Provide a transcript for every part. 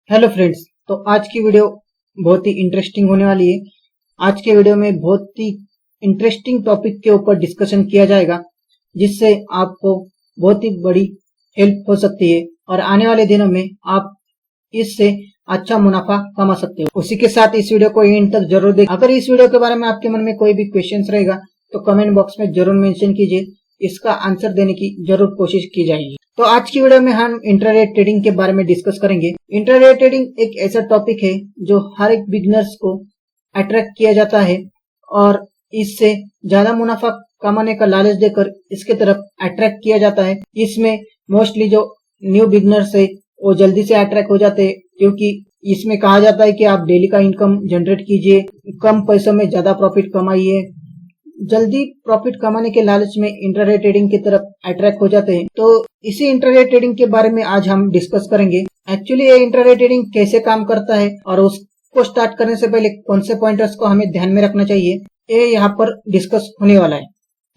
Hello friends. तो आज की वीडियो बहुत ही इंटरेस्टिंग होने वाली है। आज के वीडियो में बहुत ही इंटरेस्टिंग टॉपिक के ऊपर डिस्कशन किया जाएगा, जिससे आपको बहुत ही बड़ी हेल्प हो सकती है और आने वाले दिनों में आप इससे अच्छा मुनाफा कमा सकते हो। उसी के साथ इस वीडियो को एंड तक जरूर देखें। अगर इस वीडियो के बारे में आपके मन में कोई भी क्वेश्चन रहेगा तो कमेंट बॉक्स में जरूर मेंशन कीजिए, इसका आंसर देने की जरूर कोशिश की जाएगी। तो आज की वीडियो में हम इंट्राडे ट्रेडिंग के बारे में डिस्कस करेंगे। इंट्राडे ट्रेडिंग एक ऐसा टॉपिक है जो हर एक बिगिनर्स को अट्रैक्ट किया जाता है और इससे ज्यादा मुनाफा कमाने का लालच देकर इसके तरफ अट्रैक्ट किया जाता है। इसमें मोस्टली जो न्यू बिगिनर्स है वो जल्दी से अट्रैक्ट हो जाते हैं, क्योंकि इसमें कहा जाता है कि आप डेली का इनकम जनरेट कीजिए, कम पैसों में ज्यादा प्रॉफिट कमाइए। जल्दी प्रॉफिट कमाने के लालच में इंट्राडे ट्रेडिंग की तरफ अट्रैक्ट हो जाते हैं। तो इसी इंट्राडे ट्रेडिंग के बारे में आज हम डिस्कस करेंगे। एक्चुअली ये इंट्राडे ट्रेडिंग कैसे काम करता है और उसको स्टार्ट करने से पहले कौन से पॉइंटर्स को हमें ध्यान में रखना चाहिए, ये यहाँ पर डिस्कस होने वाला है।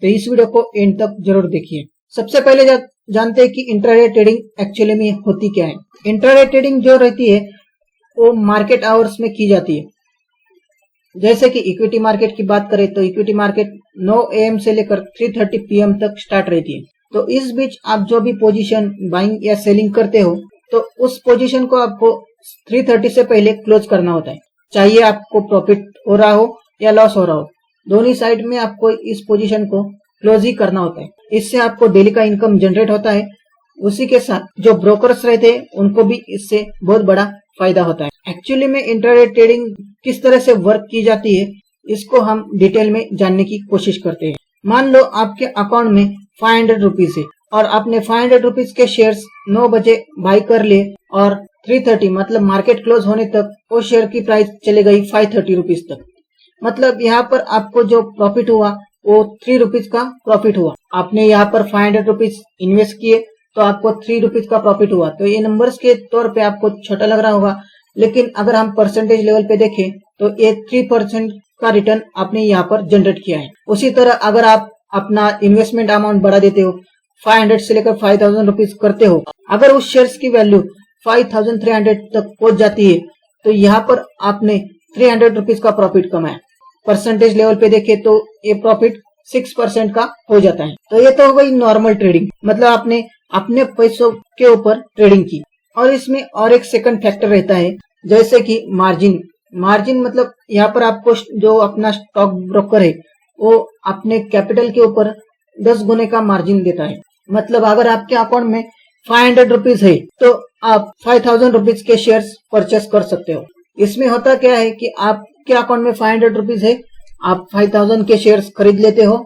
तो इस वीडियो को एंड तक जरूर देखिए। सबसे पहले जानते हैं कि इंट्राडे ट्रेडिंग एक्चुअली में होती क्या है। इंट्राडे ट्रेडिंग जो रहती है वो मार्केट आवर्स में की जाती है। जैसे कि इक्विटी मार्केट की बात करें तो इक्विटी मार्केट 9 AM से लेकर 3:30 PM तक स्टार्ट रहती है। तो इस बीच आप जो भी पोजीशन बाइंग या सेलिंग करते हो तो उस पोजीशन को आपको 3:30 से पहले क्लोज करना होता है। चाहिए आपको प्रॉफिट हो रहा हो या लॉस हो रहा हो, दोनों साइड में आपको इस पोजीशन को क्लोज ही करना होता है। इससे आपको डेली का इनकम जनरेट होता है। उसी के साथ जो ब्रोकर्स रहते हैं उनको भी इससे बहुत बड़ा फायदा होता है। एक्चुअली में इंट्राडे ट्रेडिंग किस तरह से वर्क की जाती है इसको हम डिटेल में जानने की कोशिश करते हैं। मान लो आपके अकाउंट में 500 रुपीज है और आपने 500 रुपीज के शेयर्स 9 बजे बाई कर लिए और 3:30 मतलब मार्केट क्लोज होने तक वो शेयर की प्राइस चले गई 530 रुपीज तक। मतलब यहाँ पर आपको जो प्रॉफिट हुआ वो 3 रुपीज का प्रॉफिट हुआ। आपने यहाँ पर 500 रुपीज इन्वेस्ट किए तो आपको 3 रुपीज का प्रॉफिट हुआ। तो ये नंबर्स के तौर पे आपको छोटा लग रहा होगा, लेकिन अगर हम परसेंटेज लेवल पे देखें तो ये 3% का रिटर्न आपने यहाँ पर जनरेट किया है। उसी तरह अगर आप अपना इन्वेस्टमेंट अमाउंट बढ़ा देते हो, 500 से लेकर 5000 रुपीज करते हो, अगर उस शेयर्स की वैल्यू 5300 तक पहुंच जाती है तो यहाँ पर आपने 300 रुपीज का प्रॉफिट कमाया। परसेंटेज लेवल पे देखे तो ये प्रॉफिट 6% का हो जाता है। तो ये तो हो गई नॉर्मल ट्रेडिंग, मतलब आपने अपने पैसों के ऊपर ट्रेडिंग की। और इसमें और एक सेकंड फैक्टर रहता है, जैसे कि मार्जिन। मार्जिन मतलब यहाँ पर आपको जो अपना स्टॉक ब्रोकर है वो अपने कैपिटल के ऊपर 10 गुने का मार्जिन देता है। मतलब अगर आपके अकाउंट में 500 रुपीज है तो आप 5000 रुपीज के शेयर्स परचेस कर सकते हो। इसमें होता क्या है कि आपके अकाउंट में 500 रुपीज है, आप 5000 के शेयर्स खरीद लेते हो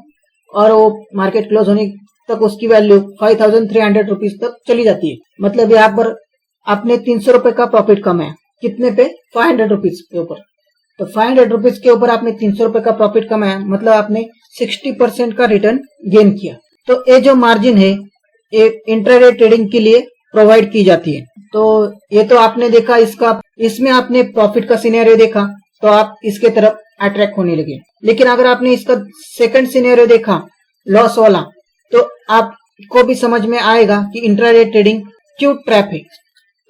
और वो मार्केट क्लोज होने तक उसकी वैल्यू 5300 रुपीज तक चली जाती है। मतलब यहाँ पर आपने 300 रुपए का प्रॉफिट कमाया। कितने पे? 500 रुपीज के ऊपर। तो 500 रुपीज के ऊपर आपने 300 रुपए का प्रॉफिट कमाया, मतलब आपने 60% का रिटर्न गेन किया। तो ये जो मार्जिन है ये इंट्राडे ट्रेडिंग के लिए प्रोवाइड की जाती है। तो ये तो आपने देखा, इसमें आपने प्रॉफिट का सिनेरियो देखा तो आप इसके तरफ अट्रैक्ट होने लगे। लेकिन अगर आपने इसका सेकंड सिनेरियो देखा, लॉस वाला, तो आपको भी समझ में आएगा कि इंट्राडे ट्रेडिंग क्यों ट्रैप है।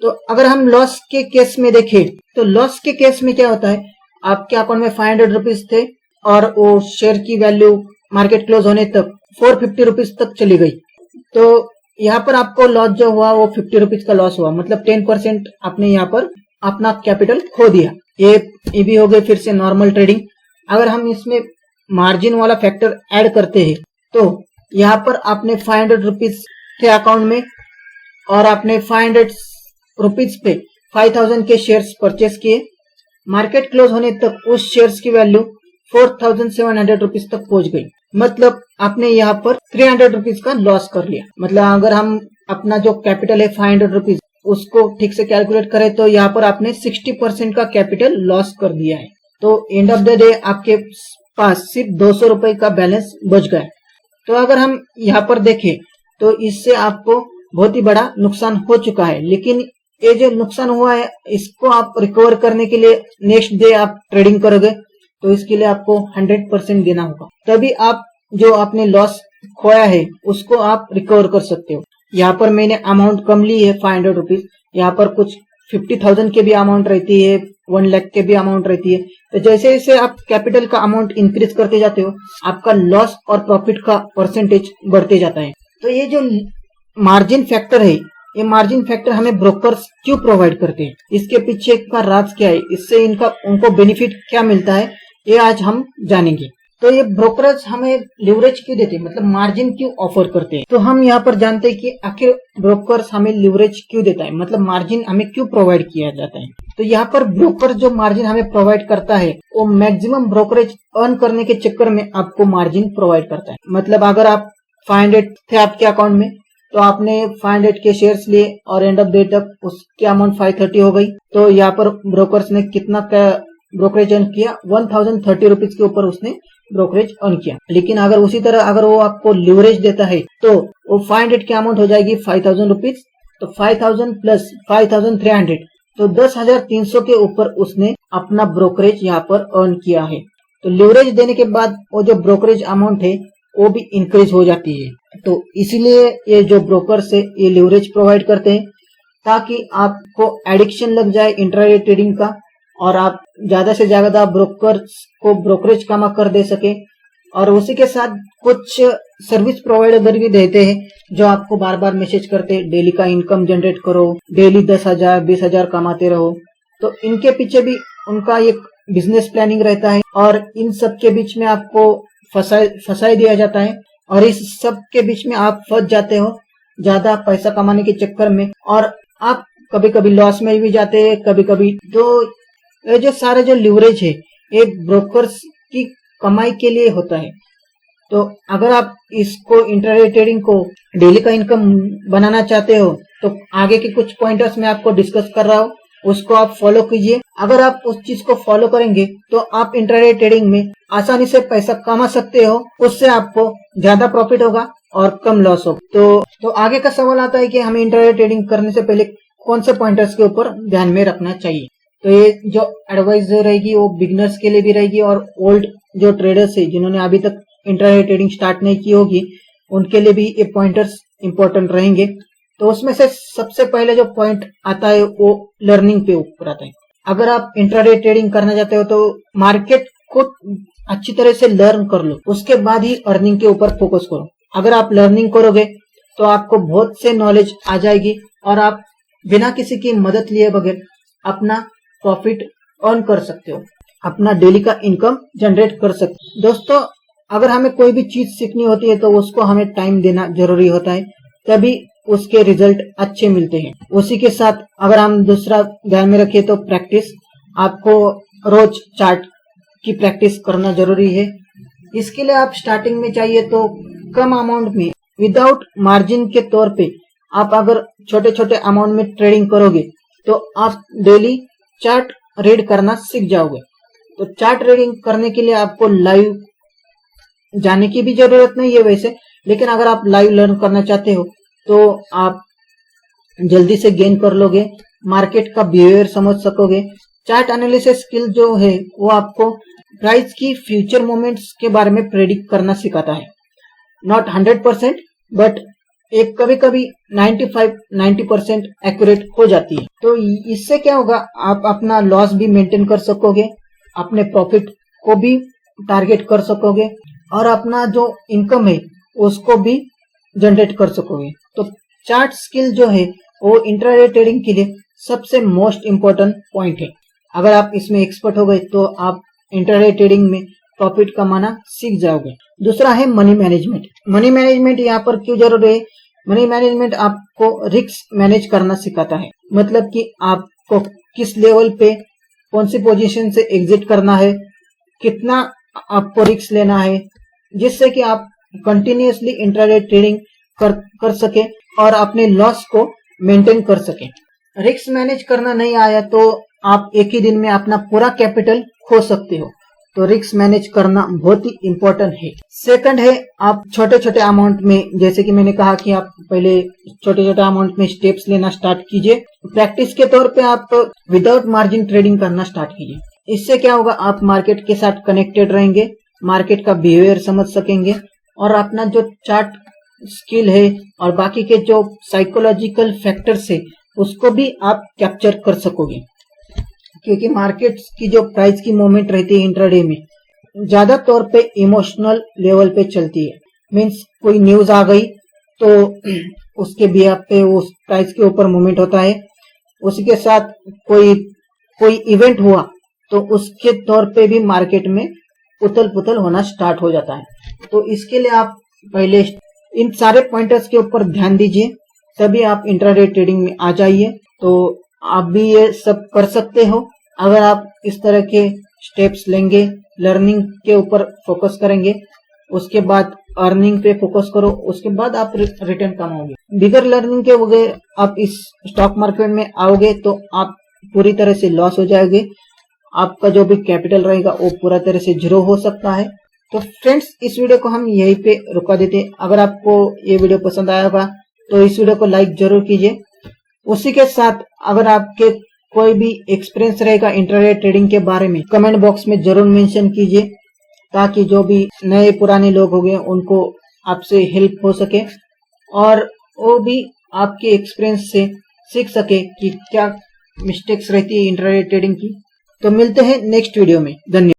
तो अगर हम लॉस के केस में देखें तो लॉस के केस में क्या होता है, आपके अकाउंट में 500 रुपीज थे और वो शेयर की वैल्यू मार्केट क्लोज होने तक 450 रुपीज तक चली गई। तो यहाँ पर आपको लॉस जो हुआ वो 50 रुपीज का लॉस हुआ, मतलब 10% आपने यहाँ पर अपना कैपिटल खो दिया। ये भी हो गई फिर से नॉर्मल ट्रेडिंग। अगर हम इसमें मार्जिन वाला फैक्टर ऐड करते हैं तो यहाँ पर आपने 500 रुपीज के अकाउंट में और आपने 500 रुपीज पे 5000 के शेयर्स परचेस किए। मार्केट क्लोज होने तक उस शेयर्स की वैल्यू 4700 रुपीज तक पहुंच गई। मतलब आपने यहाँ पर 300 रुपीज का लॉस कर लिया। मतलब अगर हम अपना जो कैपिटल है 500 रुपीज उसको ठीक से कैलकुलेट करें तो यहाँ पर आपने 60% का कैपिटल लॉस कर दिया है। तो एंड ऑफ द डे आपके पास सिर्फ 200 रुपए का बैलेंस बच गया। तो अगर हम यहाँ पर देखें तो इससे आपको बहुत ही बड़ा नुकसान हो चुका है। लेकिन ये जो नुकसान हुआ है इसको आप रिकवर करने के लिए नेक्स्ट डे आप ट्रेडिंग करोगे तो इसके लिए आपको 100% देना होगा, तभी आप जो आपने लॉस खोया है उसको आप रिकवर कर सकते हो। यहाँ पर मैंने अमाउंट कम ली है 500 रुपीज, यहाँ पर कुछ 50,000 के भी अमाउंट रहती है, 1 लाख के भी अमाउंट रहती है। तो जैसे जैसे आप कैपिटल का अमाउंट इंक्रीज करते जाते हो, आपका लॉस और प्रॉफिट का परसेंटेज बढ़ते जाता है। तो ये जो मार्जिन फैक्टर है, ये मार्जिन फैक्टर हमें ब्रोकर्स क्यों प्रोवाइड करते हैं, इसके पीछे का राज क्या है, इससे उनको बेनिफिट क्या मिलता है, ये आज हम जानेंगे। तो ये ब्रोकरेज हमें लिवरेज क्यों देते हैं, मतलब मार्जिन क्यों ऑफर करते हैं। तो हम यहाँ पर जानते हैं कि आखिर ब्रोकर्स हमें लिवरेज क्यों देता है, मतलब मार्जिन हमें क्यों प्रोवाइड किया जाता है। तो यहाँ पर ब्रोकर जो मार्जिन हमें प्रोवाइड करता है, वो मैक्सिमम ब्रोकरेज अर्न करने के चक्कर में आपको मार्जिन प्रोवाइड करता है। मतलब अगर आप 500 थे आपके अकाउंट में, तो आपने 500 के शेयर्स लिए और एंड ऑफ डे तक उसकी अमाउंट 530 हो गई, तो यहाँ पर ब्रोकर्स ने कितना ब्रोकरेज अर्न किया, 1030 रुपीज के ऊपर उसने ब्रोकरेज अर्न किया। लेकिन अगर उसी तरह अगर वो आपको लिवरेज देता है, तो वो 500 की अमाउंट हो जाएगी 5000 रुपीज, तो 5000 प्लस 5300, तो 10,300 के ऊपर उसने अपना ब्रोकरेज यहाँ पर अर्न किया है। तो लिवरेज देने के बाद वो जो ब्रोकरेज अमाउंट है वो भी इंक्रीज हो जाती है। तो इसीलिए ये जो ब्रोकर्स है ये लिवरेज प्रोवाइड करते हैं, ताकि आपको एडिक्शन लग जाए इंट्राडे ट्रेडिंग का और आप ज्यादा से ज्यादा ब्रोकर्स को ब्रोकरेज कमा कर दे सके। और उसी के साथ कुछ सर्विस प्रोवाइडर भी देते हैं जो आपको बार बार मैसेज करते हैं, डेली का इनकम जनरेट करो, डेली 10,000 20,000 कमाते रहो। तो इनके पीछे भी उनका एक बिजनेस प्लानिंग रहता है और इन सब के बीच में आपको फंसाई दिया जाता है और इस सब के बीच में आप फंस जाते हो ज्यादा पैसा कमाने के चक्कर में, और आप कभी कभी लॉस में भी जाते हैं कभी कभी। तो ये जो सारे जो लिवरेज है ये ब्रोकर्स की कमाई के लिए होता है। तो अगर आप इसको इंट्राडे ट्रेडिंग को डेली का इनकम बनाना चाहते हो, तो आगे के कुछ पॉइंटर्स मैं आपको डिस्कस कर रहा हूँ, उसको आप फॉलो कीजिए। अगर आप उस चीज को फॉलो करेंगे तो आप इंट्राडे ट्रेडिंग में आसानी से पैसा कमा सकते हो, उससे आपको ज्यादा प्रॉफिट होगा और कम लॉस होगा। तो आगे का सवाल आता है कि हमें इंट्राडे ट्रेडिंग करने से पहले कौन से पॉइंटर्स के ऊपर ध्यान में रखना चाहिए। तो ये जो एडवाइस जो रहेगी वो बिगनर्स के लिए भी रहेगी और ओल्ड जो ट्रेडर्स है जिन्होंने अभी तक इंट्राडे ट्रेडिंग स्टार्ट नहीं की होगी, उनके लिए भी ये पॉइंटर्स इंपॉर्टेंट रहेंगे। तो उसमें से सबसे पहले जो पॉइंट आता है वो लर्निंग पे ऊपर आता है। अगर आप इंट्राडे ट्रेडिंग करना चाहते हो तो मार्केट को अच्छी तरह से लर्न कर लो, उसके बाद ही अर्निंग के ऊपर फोकस करो। अगर आप लर्निंग करोगे तो आपको बहुत से नॉलेज आ जाएगी और आप बिना किसी की मदद लिए बगैर अपना प्रॉफिट अर्न कर सकते हो, अपना डेली का इनकम जनरेट कर सकते हो। दोस्तों, अगर हमें कोई भी चीज सीखनी होती है तो उसको हमें टाइम देना जरूरी होता है, तभी उसके रिजल्ट अच्छे मिलते हैं। उसी के साथ अगर हम दूसरा ध्यान में रखें तो प्रैक्टिस, आपको रोज चार्ट की प्रैक्टिस करना जरूरी है। इसके लिए आप स्टार्टिंग में चाहिए तो कम अमाउंट में विदाउट मार्जिन के तौर पे आप अगर छोटे छोटे अमाउंट में ट्रेडिंग करोगे तो आप डेली चार्ट रीड करना सीख जाओगे। तो चार्ट रीडिंग करने के लिए आपको लाइव जाने की भी जरूरत नहीं है वैसे, लेकिन अगर आप लाइव लर्न करना चाहते हो तो आप जल्दी से गेन कर लोगे, मार्केट का बिहेवियर समझ सकोगे। चार्ट एनालिसिस स्किल जो है वो आपको प्राइस की फ्यूचर मूवमेंट्स के बारे में प्रेडिक्ट करना सिखाता है। नॉट 100% बट एक कभी कभी 95-90% एक्यूरेट हो जाती है। तो इससे क्या होगा, आप अपना लॉस भी मेंटेन कर सकोगे, अपने प्रॉफिट को भी टारगेट कर सकोगे और अपना जो इनकम है उसको भी जनरेट कर सकोगे। तो चार्ट स्किल जो है वो इंट्राडे ट्रेडिंग के लिए सबसे मोस्ट इम्पोर्टेंट पॉइंट है। अगर आप इसमें एक्सपर्ट हो गए तो आप इंट्राडे ट्रेडिंग में प्रॉफिट कमाना सीख जाओगे। दूसरा है मनी मैनेजमेंट। मनी मैनेजमेंट यहाँ पर क्यों जरूरी है? मनी मैनेजमेंट आपको रिस्क मैनेज करना सिखाता है, मतलब कि आपको किस लेवल पे कौन सी पोजीशन से एग्जिट करना है, कितना आपको रिस्क लेना है, जिससे कि आप कंटिन्यूअसली इंट्राडे ट्रेडिंग कर सके और अपने लॉस को मेंटेन कर सके। रिस्क मैनेज करना नहीं आया तो आप एक ही दिन में अपना पूरा कैपिटल खो सकते हो। तो रिस्क मैनेज करना बहुत ही इम्पोर्टेंट है। सेकंड है, आप छोटे छोटे अमाउंट में, जैसे कि मैंने कहा कि आप पहले छोटे छोटे अमाउंट में स्टेप्स लेना स्टार्ट कीजिए। प्रैक्टिस के तौर पे आप विदाउट मार्जिन ट्रेडिंग करना स्टार्ट कीजिए। इससे क्या होगा, आप मार्केट के साथ कनेक्टेड रहेंगे, मार्केट का बिहेवियर समझ सकेंगे और अपना जो चार्ट स्किल है और बाकी के जो साइकोलॉजिकल फैक्टर्स है उसको भी आप कैप्चर कर सकोगे, क्योंकि मार्केट की जो प्राइस की मूवमेंट रहती है इंट्राडे में ज्यादा तौर पे इमोशनल लेवल पे चलती है। मींस कोई न्यूज आ गई तो उसके बिहाफ पे उस प्राइस के ऊपर मूवमेंट होता है, उसी के साथ कोई इवेंट हुआ तो उसके तौर पे भी मार्केट में उथल पुथल होना स्टार्ट हो जाता है। तो इसके लिए आप पहले इन सारे पॉइंटर्स के ऊपर ध्यान दीजिए, तभी आप इंट्राडे ट्रेडिंग में आ जाइए। तो आप भी ये सब कर सकते हो अगर आप इस तरह के स्टेप्स लेंगे, लर्निंग के ऊपर फोकस करेंगे, उसके बाद अर्निंग पे फोकस करो, उसके बाद आप रिटर्न कमाओगे। बिगर लर्निंग के बगैर आप इस स्टॉक मार्केट में आओगे तो आप पूरी तरह से लॉस हो जाओगे, आपका जो भी कैपिटल रहेगा वो पूरा तरह से जीरो हो सकता है। तो फ्रेंड्स, इस वीडियो को हम यहीं पे रुका देते हैं। अगर आपको ये वीडियो पसंद आया होगा तो इस वीडियो को लाइक जरूर कीजिए। उसी के साथ अगर आपके कोई भी एक्सपीरियंस रहेगा इंट्राडे ट्रेडिंग के बारे में, कमेंट बॉक्स में जरूर मेंशन कीजिए, ताकि जो भी नए पुराने लोग हो गए उनको आपसे हेल्प हो सके और वो भी आपके एक्सपीरियंस से सीख सके कि क्या मिस्टेक्स रहती है इंट्राडे ट्रेडिंग की। तो मिलते हैं नेक्स्ट वीडियो में। धन्यवाद।